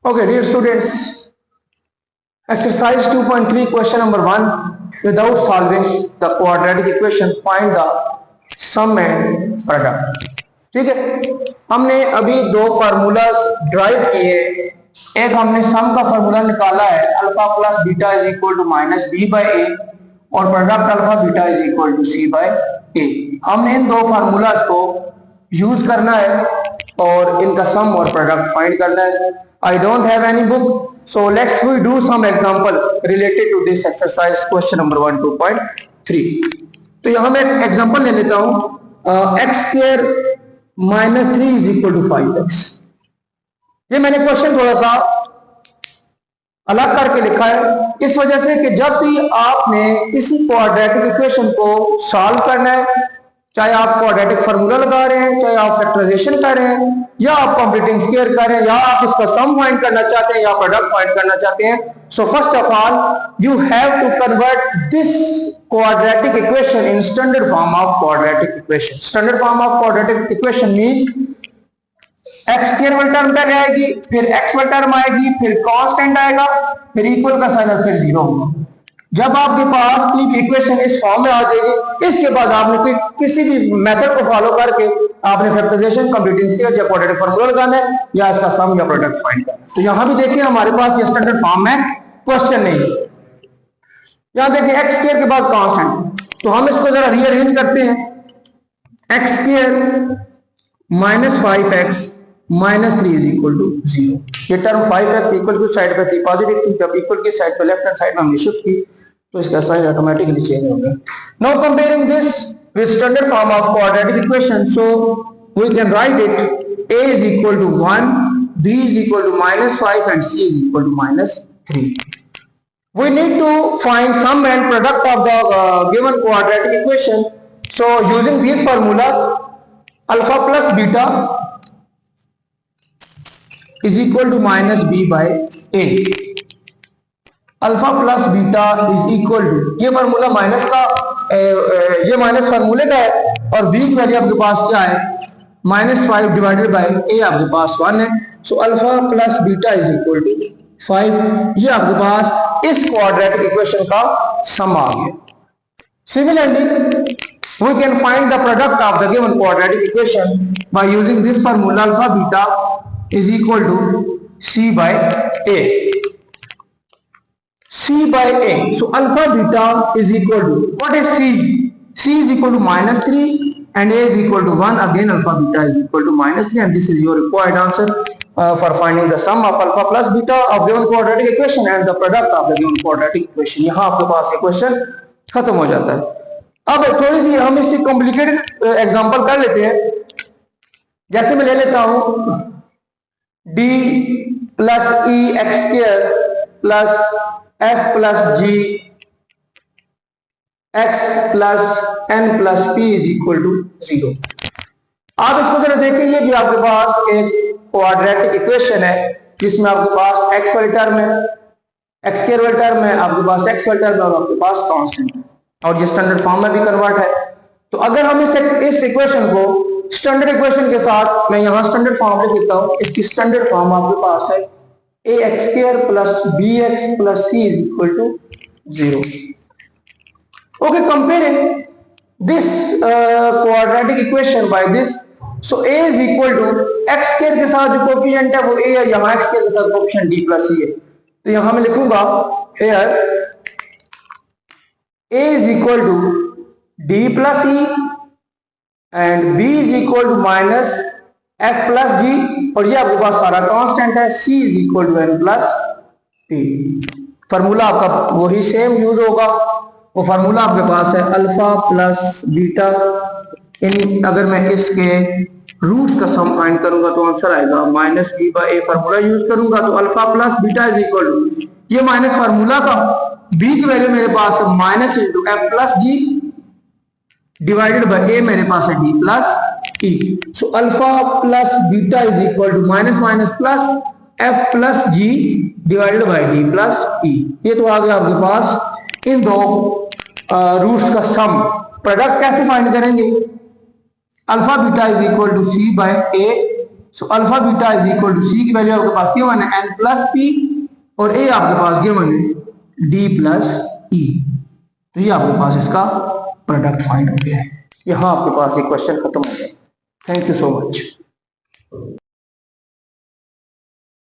Okay, dear students, exercise 2.3 question number 1. Without solving the quadratic equation, find the sum and product. ठीक है, हमने अभी दो formulas drive किए। एक हमने सम का फार्मूला निकाला है alpha plus beta is equal to minus b by a और product alpha beta is equal to c by a. हमने इन दो फार्मूलाज को यूज करना है और इनका सम और प्रोडक्ट फाइंड करना है। I don't have any book, so let's we do some examples related to this exercise question number 1 2.3। तो यहाँ मैं एक एग्जांपल ले लेता हूँ x square minus 3 is equal to 5x। ये मैंने क्वेश्चन थोड़ा सा अलग करके लिखा है इस वजह से कि जब भी आपने किसी क्वाड्रेटिक इक्वेशन को सॉल्व करना है, चाहे आप क्वाड्रेटिक फार्मूला लगा रहे हैं, चाहे आप फैक्टराइजेशन कर रहे हैं, या आप कंप्लीटिंग स्क्वायर कर रहे हैं, या आप इसका सम फाइंड करना चाहते हैं या प्रोडक्ट फाइंड करना चाहते हैं, so first of all you have to convert this quadratic equation in standard form of quadratic equation. Standard form of quadratic equation mean x square वाली टर्म पहले आएगी, फिर एक्स वाली टर्म आएगी, फिर कांस्टेंट आएगा, फिर इक्वल का साइन और फिर जीरो होगा। जब आपके पास पूरी इक्वेशन इस फॉर्म में आ जाएगी, इसके बाद आपने कोई किसी भी मेथड को फॉलो करके आपने फैक्टराइजेशन, कंप्लीटिंग स्क्वायर या क्वाड्रेटिक फार्मूला लगाना है या इसका सम या प्रोडक्ट फाइंड करना है। तो यहां भी देखिए हमारे पास ये स्टैंडर्ड फॉर्म है, क्वेश्चन नहीं। यहां देखिए एक्स स्क्वायर के बाद कांस्टेंट, तो हम इसको जरा रीअरेंज करते हैं। X square minus 5x minus 3 is equal to 0। ये term 5x equal to side पे थी पॉजिटिव थी, जब इक्वल की साइड पे लेफ्ट हैंड साइड में हमने शिफ्ट की तो इसका साइन ऑटोमेटिकली चेंज हो गया। Now comparing this with standard form of quadratic equation, so we can write it a is equal to 1, b is equal to minus 5 and c is equal to minus 3. We need to find sum and product of the given quadratic equation. So using these formulas, alpha plus beta is equal to minus b by a। Alpha plus beta is equal to, ये formula minus का, ये minus फार्मूले का है और B की value आपके पास क्या है, -5 डिवाइडेड बाय ए आपके पास 1 है। So alpha plus beta is equal to 5। ये आपके पास इस क्वाड्रेटिक इक्वेशन का सम आ गया। Similarly we can find the product of the given quadratic equation by using this formula alpha beta is equal to c by a. C by A. So alpha beta is equal to, what is C? C is equal to -3 and A is equal to 1. Again alpha beta is equal to -3 and this is your required answer for finding the sum of alpha plus beta of given quadratic equation and the product of the given quadratic equation। यहाँ आपके पास equation खत्म हो जाता है। अब थोड़ी सी हम इससे कॉम्प्लिकेटेड एग्जांपल कर लेते हैं। जैसे मैं ले लेता हूँ d plus e x square plus f plus g x plus n plus p is equal to 0। आप इसको जरा देखिए, ये भी आपके पास एक क्वाड्रेटिक इक्वेशन है जिसमें आपके पास x वाली टर्म है, x स्क्वायर वाली टर्म है, आपके पास x वाली टर्म है और आपके पास कांस्टेंट है और ये स्टैंडर्ड फॉर्म में भी कन्वर्ट है। तो अगर हम इस इक्वेशन को स्टैंडर्ड इक्वेशन के साथ, मैं यहाँ स्टैंडर्ड फॉर्म लिख देता हूँ, इसकी स्टैंडर्ड फॉर्म आपके पास है ax square plus bx plus c is equal to 0. Okay, comparing this quadratic equation by this, so a is equal to x square के साथ जो कोफिशिएंट है वो a है, यहाँ x square के साथ कोफिशिएंट d plus c है। तो यहाँ मैं लिखूंगा here a is equal to d plus e and b is equal to minus f plus g और ये आपके पास सारा कांस्टेंट है, c is equal to n plus p। Formula आपका वही सेम यूज होगा, वो फार्मूला आपके पास है अल्फा प्लस बीटा। अगर मैं इसके रूट्स का सम फाइंड करूंगा तो आंसर आएगा minus b by a. Formula use करूंगा तो alpha plus beta is equal to, ये माइनस फार्मूला का b की वैल्यू मेरे पास है minus into f plus g divided by a मेरे पास है d plus e। So alpha plus beta is equal to minus minus plus f plus g divided by d plus e। ये तो आ गया आपके पास इन दो रूट्स का सम। प्रोडक्ट कैसे फाइंड करेंगे? Alpha beta is equal to c by a so alpha beta is equal to c की value आपके पास गिवन है n प्लस पी और ए आपके पास गिवन है डी प्लस ई। तो ये आपके पास इसका प्रोडक्ट फाइंड हो गया है। यहाँ आपके पास ये क्वेश्चन खत्म हो गया। Thank you so much.